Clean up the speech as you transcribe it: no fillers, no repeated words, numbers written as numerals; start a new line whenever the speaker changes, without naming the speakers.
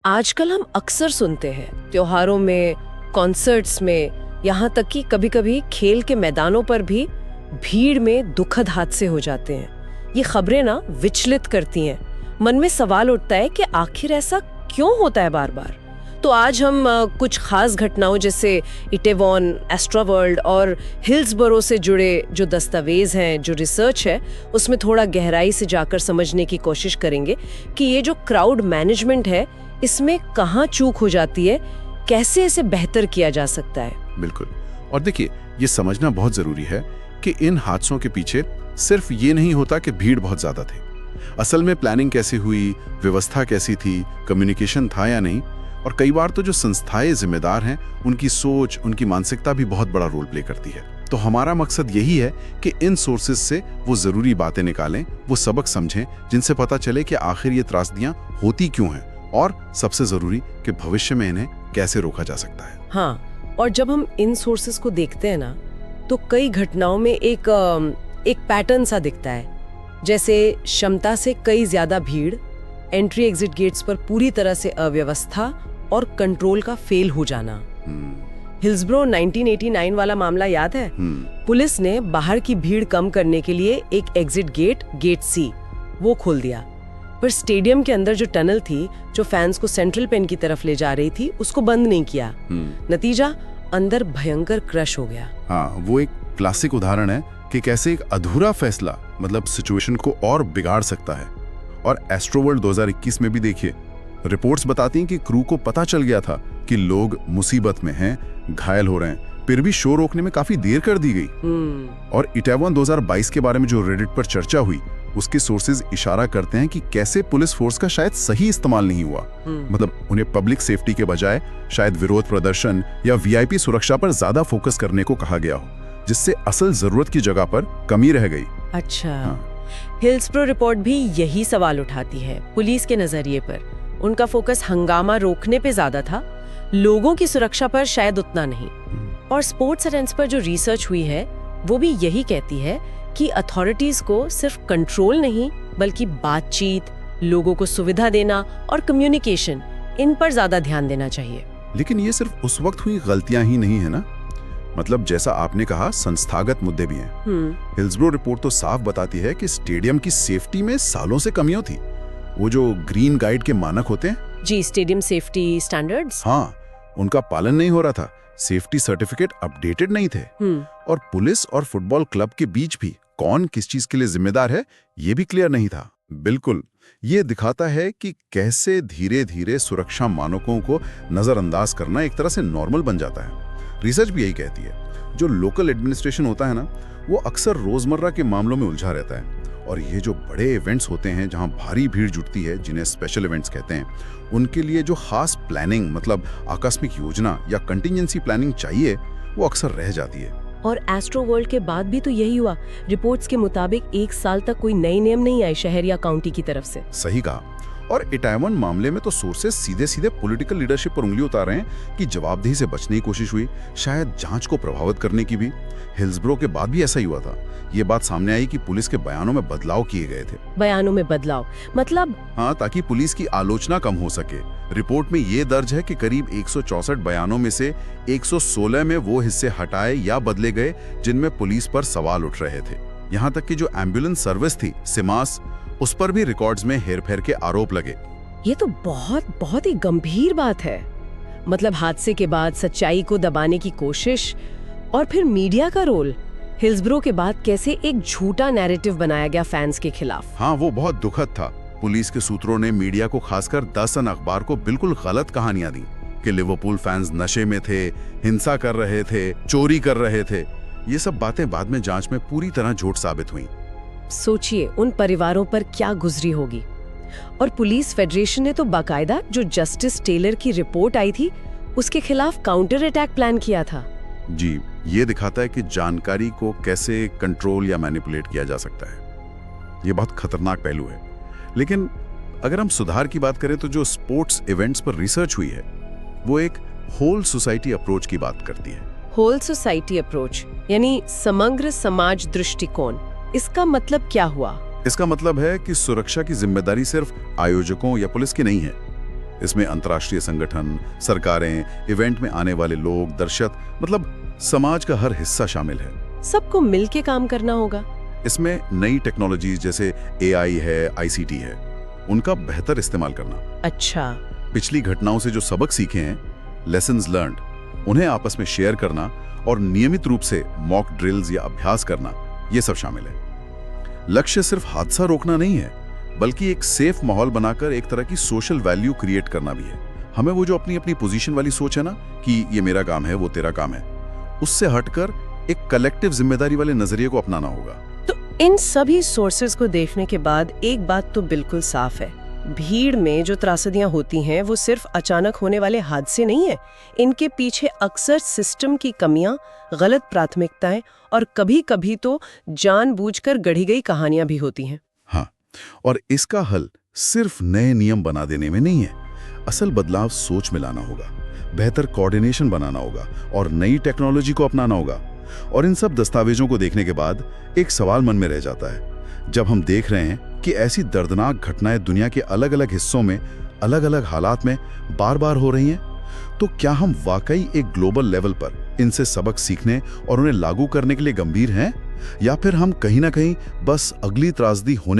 आजकल हम अक्सर सुनते हैं त्योहारों में, कॉन्सर्ट्स में, यहाँ तक कि कभी-कभी खेल के मैदानों पर भी भीड़ में दुखद हादसे हो जाते हैं। ये खबरें ना विचलित करती हैं। मन में सवाल उठता है कि आखिर ऐसा क्यों होता है बार बार। तो आज हम कुछ खास घटनाओं जैसे इटेवॉन, एस्ट्रोवर्ल्ड और हिल्सबोरो से जुड़े जो दस्तावेज हैं, जो रिसर्च है, उसमें थोड़ा गहराई से जाकर समझने की कोशिश करेंगे कि ये जो क्राउड मैनेजमेंट है, इसमें कहाँ चूक हो जाती है, कैसे इसे बेहतर किया जा सकता है।
बिल्कुल। और देखिए, ये समझना बहुत जरूरी है कि इन हादसों के पीछे सिर्फ ये नहीं होता कि भीड़ बहुत ज्यादा थी। असल में प्लानिंग कैसे हुई, व्यवस्था कैसी थी, कम्युनिकेशन था या नहीं, और कई बार तो जो संस्थाएं जिम्मेदार हैं, उनकी सोच, उनकी मानसिकता भी बहुत बड़ा रोल प्ले करती है। तो हमारा मकसद यही है कि इन सोर्सेज से वो जरूरी बातें निकालें, वो सबक समझें, जिनसे पता चले कि आखिर ये त्रासदियां होती क्यों हैं, और सबसे जरूरी कि भविष्य में इन्हें कैसे रोका जा सकता है।
हाँ, और जब हम इन सोर्सेस को देखते हैं ना, तो कई घटनाओं में एक पैटर्न सा दिखता है। जैसे क्षमता से कई ज्यादा भीड़, एंट्री एग्जिट गेट्स पर पूरी तरह से अव्यवस्था और कंट्रोल का फेल हो जाना। हिल्सब्रो 1989 वाला मामला याद है? पुलिस ने बाहर की भीड़ कम करने के लिए एक एग्जिट गेट सी वो खोल दिया, पर स्टेडियम के अंदर जो टनल थी, जो फैंस को सेंट्रल पेन की तरफ ले जा रही थी, उसको बंद नहीं किया। नतीजा, अंदर भयंकर क्रश हो गया।
हाँ, वो एक क्लासिक उदाहरण है कि कैसे एक अधूरा फैसला मतलब सिचुएशन को और बिगाड़ सकता है। और एस्ट्रोवर्ल्ड 2021 में भी देखिए, रिपोर्ट्स बताती हैं कि क्रू को पता चल गया था कि लोग मुसीबत में हैं, घायल हो रहे हैं, फिर भी शो रोकने में काफी देर कर दी गई। और इटेवॉन 2022 के बारे में जो रेडिट पर चर्चा हुई, उसके सोर्सेज इशारा करते हैं कि कैसे पुलिस फोर्स का शायद सही इस्तेमाल नहीं हुआ। मतलब उन्हें पब्लिक सेफ्टी के बजाय शायद विरोध प्रदर्शन या वीआईपी सुरक्षा पर ज्यादा फोकस करने को कहा गया हो, जिससे असल जरूरत की जगह पर कमी रह गई।
अच्छा। हिल्सब्रो रिपोर्ट भी यही सवाल उठाती है। पुलिस के नजरिए पर उनका फोकस हंगामा रोकने पे ज्यादा था, लोगों की सुरक्षा पर शायद उतना नहीं। और स्पोर्ट्स इवेंट्स पर जो रिसर्च हुई है, वो भी यही कहती है कि अथॉरिटीज को सिर्फ कंट्रोल नहीं, बल्कि बातचीत, लोगों को सुविधा देना और कम्युनिकेशन, इन पर ज्यादा ध्यान देना चाहिए।
लेकिन ये सिर्फ उस वक्त हुई गलतियां ही नहीं है ना। मतलब जैसा आपने कहा, संस्थागत मुद्दे भी हैं। हिल्सब्रो रिपोर्ट तो साफ बताती है कि स्टेडियम की सेफ्टी में सालों से कमियां थी। वो जो ग्रीन गाइड के मानक होते हैं
जी, स्टेडियम सेफ्टी स्टैंडर्ड्स,
हाँ, उनका पालन नहीं हो रहा था। सेफ्टी सर्टिफिकेट अपडेटेड नहीं थे। और पुलिस और फुटबॉल क्लब के बीच भी कौन किस चीज के लिए जिम्मेदार है, ये भी क्लियर नहीं था। बिल्कुल, ये दिखाता है कि कैसे धीरे धीरे सुरक्षा मानकों को नजरअंदाज करना एक तरह से नॉर्मल बन जाता है। रिसर्च भी यही कहती है, जो लोकल एडमिनिस्ट्रेशन होता है ना, वो अक्सर रोजमर्रा के मामलों में उलझा रहता है। और ये जो बड़े इवेंट्स होते हैं, जहां भारी भीड़ जुटती है, जिन्हें स्पेशल इवेंट्स कहते हैं, उनके लिए जो खास प्लानिंग मतलब आकस्मिक योजना या कंटिजेंसी प्लानिंग चाहिए, वो अक्सर रह जाती है।
और एस्ट्रोवर्ल्ड के बाद भी तो यही हुआ। रिपोर्ट्स के मुताबिक 1 साल तक कोई नए नियम नहीं आए शहर या काउंटी की तरफ से।
सही कहा। और इटेवॉन मामले में तो सोर्सेस सीधे सीधे पॉलिटिकल लीडरशिप पर उंगली उतार रहे हैं कि जवाबदेही से बचने की कोशिश हुई, शायद जांच को प्रभावित करने की भी। हिल्सब्रो के बाद भी ऐसा ही हुआ था। ये बात सामने आई कि पुलिस के बयानों में बदलाव किए गए थे।
बयानों में बदलाव मतलब?
हाँ, ताकि पुलिस की आलोचना कम हो सके। रिपोर्ट में ये दर्ज है कि करीब 164 बयानों में से 116 में वो हिस्से हटाए या बदले गए जिनमें पुलिस पर सवाल उठ रहे थे। यहाँ तक कि जो एम्बुलेंस सर्विस थी, सिमास, उस पर भी रिकॉर्ड्स में हेरफेर के आरोप लगे।
ये तो बहुत ही गंभीर बात है। मतलब हादसे के बाद सच्चाई को दबाने की कोशिश, और फिर मीडिया का रोल। हिल्सब्रो के बाद कैसे एक झूठा नैरेटिव बनाया गया फैंस के खिलाफ।
हाँ, वो बहुत दुखद था। पुलिस के सूत्रों ने मीडिया को, खासकर द सन अखबार को, बिल्कुल गलत कहानियां दी कि लिवरपूल फैंस नशे में थे, हिंसा कर रहे थे, चोरी कर रहे थे। ये सब बातें बाद में जांच में पूरी तरह झूठ साबित हुई।
सोचिए उन परिवारों पर क्या गुजरी होगी। और पुलिस फेडरेशन ने तो बाकायदा जो जस्टिस टेलर की रिपोर्ट आई थी, उसके खिलाफ काउंटर अटैक प्लान किया था।
जी, ये दिखाता है कि जानकारी को कैसे कंट्रोल या मैनिपुलेट किया जा सकता है। ये बहुत खतरनाक पहलू है। लेकिन अगर हम सुधार की बात करें, तो जो स्पोर्ट्स इवेंट्स पर रिसर्च हुई है, वो एक होल सोसाइटी अप्रोच की बात करती है।
होल सोसाइटी अप्रोच यानी समग्र समाज दृष्टिकोण। इसका मतलब क्या हुआ?
इसका मतलब है कि सुरक्षा की जिम्मेदारी सिर्फ आयोजकों या पुलिस की नहीं है। इसमें अंतर्राष्ट्रीय संगठन, सरकारें, इवेंट में आने वाले लोग, दर्शक, मतलब समाज का हर हिस्सा शामिल है।
सबको मिलके काम करना होगा।
इसमें नई टेक्नोलॉजीज जैसे AI है, ICT है, उनका बेहतर इस्तेमाल करना।
अच्छा।
पिछली घटनाओं से जो सबक सीखे हैं, लेसन्स लर्न्ड, उन्हें आपस में शेयर करना और नियमित रूप से मॉक ड्रिल्स या अभ्यास करना, ये सब शामिल है। लक्ष्य सिर्फ हादसा रोकना नहीं है, बल्कि एक सेफ माहौल बनाकर एक तरह की सोशल वैल्यू क्रिएट करना भी है। हमें वो जो अपनी अपनी पोजीशन वाली सोच है ना कि ये मेरा काम है, वो तेरा काम है, उससे हटकर एक कलेक्टिव जिम्मेदारी वाले नजरिए को अपनाना होगा।
तो इन सभी सोर्सेज को देखने के बाद एक बात तो बिल्कुल साफ है, भीड़ में जो त्रासदियां होती हैं वो सिर्फ अचानक होने वाले हादसे नहीं है। इनके पीछे अक्सर सिस्टम की कमियां, गलत प्राथमिकताएं और कभी-कभी तो जानबूझकर गढ़ी गई कहानियां भी होती हैं।
हाँ, और इसका हल सिर्फ नए नियम बना देने में नहीं है। असल बदलाव सोच में लाना होगा, बेहतर कोऑर्डिनेशन बनाना होगा और नई टेक्नोलॉजी को अपनाना होगा। और इन सब दस्तावेजों को देखने के बाद एक सवाल मन में रह जाता है, जब हम देख रहे हैं कि ऐसी दर्दनाक घटनाएं दुनिया के अलग अलग हिस्सों में अलग अलग हालात में बार बार हो रही हैं, तो क्या हम वाकई एक ग्लोबल लेवल पर इनसे सबक सीखने और उन्हें लागू करने के लिए गंभीर हैं, या फिर हम कहीं ना कहीं बस अगली त्रासदी होने